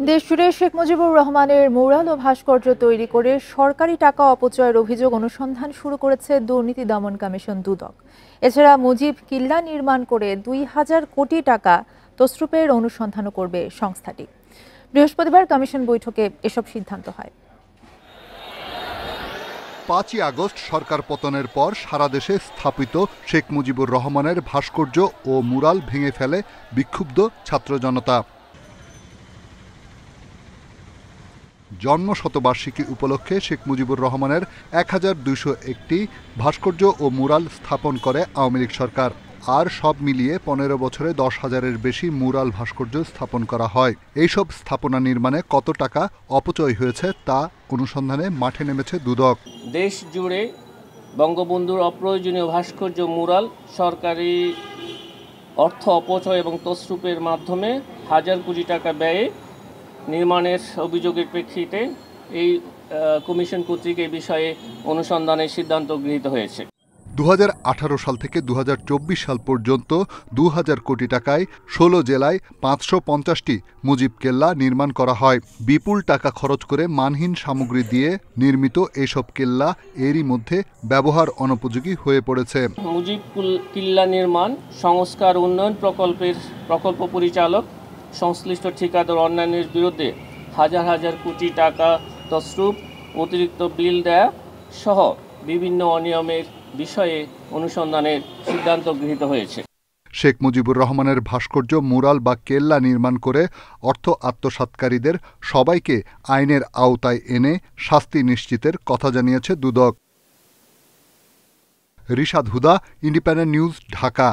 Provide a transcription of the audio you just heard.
দেশজুড়ে শেখ মুজিবুর রহমানের ম্যুরাল ও ভাস্কর্য তৈরি করে সরকারি টাকা অপচয়ের অভিযোগ অনুসন্ধান শুরু করেছে দুর্নীতি দমন কমিশন দুদক। এছাড়া মুজিব কিল্লা নির্মাণ করে ২,০০০ কোটি টাকা তছরুপের অনুসন্ধানও করবে সংস্থাটি। বৃহস্পতিবার কমিশন বৈঠকে এসব সিদ্ধান্ত হয়। ৫ই আগস্ট সরকার পতনের পর সারা দেশে স্থাপিত শেখ মুজিবুর রহমানের ভাস্কর্য ও ম্যুরাল ভেঙে ফেলে বিক্ষুব্ধ ছাত্র জনতা। জন্ম শতবার্ষিকী উপলক্ষে শেখ মুজিবুর রহমানের ১,২০১টি ভাস্কর্য ও ম্যুরাল স্থাপন করে আওয়ামী লীগ সরকার। আর সব মিলিয়ে ১৫ বছরে ১০,০০০-এর বেশি ম্যুরাল ভাস্কর্য স্থাপন করা হয়। এইসব স্থাপনা নির্মাণে কত টাকা অপচয় হয়েছে তা অনুসন্ধানে মাঠে নেমেছে দুদক। দেশ জুড়ে বঙ্গবন্ধুর অপ্রয়োজনীয় ভাস্কর্য ম্যুরাল সরকারি অর্থ অপচয় এবং তছরুপের মাধ্যমে হাজার কোটি টাকা ব্যয়ে নির্মাণের অভিযোগের প্রেক্ষিতে এই কমিশন কর্তৃক এই বিষয়ে অনুসন্ধানের সিদ্ধান্ত গৃহীত হয়েছে। ২০১৮ সাল থেকে ২০২৪ সাল পর্যন্ত ২,০০০ কোটি টাকায় ১৬ জেলায় ৫৫০টি মুজিব কেল্লা নির্মাণ করা হয়। বিপুল টাকা খরচ করে মানহীন সামগ্রী দিয়ে নির্মিত এসব কেল্লা এরই মধ্যে ব্যবহার অনুপযোগী হয়ে পড়েছে। মুজিব কিল্লা নির্মাণ সংস্কার উন্নয়ন প্রকল্প পরিচালক সংশ্লিষ্ট ঠিকাদার অন্যান্যের বিরুদ্ধে হাজার হাজার কোটি টাকা তছরুপ, অতিরিক্ত বিল দেয়া সহ বিভিন্ন অনিয়মের বিষয়ে অনুসন্ধানের সিদ্ধান্ত গৃহীত হয়েছে। শেখ মুজিবুর রহমানের ভাস্কর্য, ম্যুরাল বা কেল্লা নির্মাণ করে অর্থ আত্মসাৎকারীদের সবাইকে আইনের আওতায় এনে শাস্তি নিশ্চিতের কথা জানিয়েছে দুদক। রিশাদ হুদা, ইন্ডিপেন্ডেন্ট নিউজ, ঢাকা।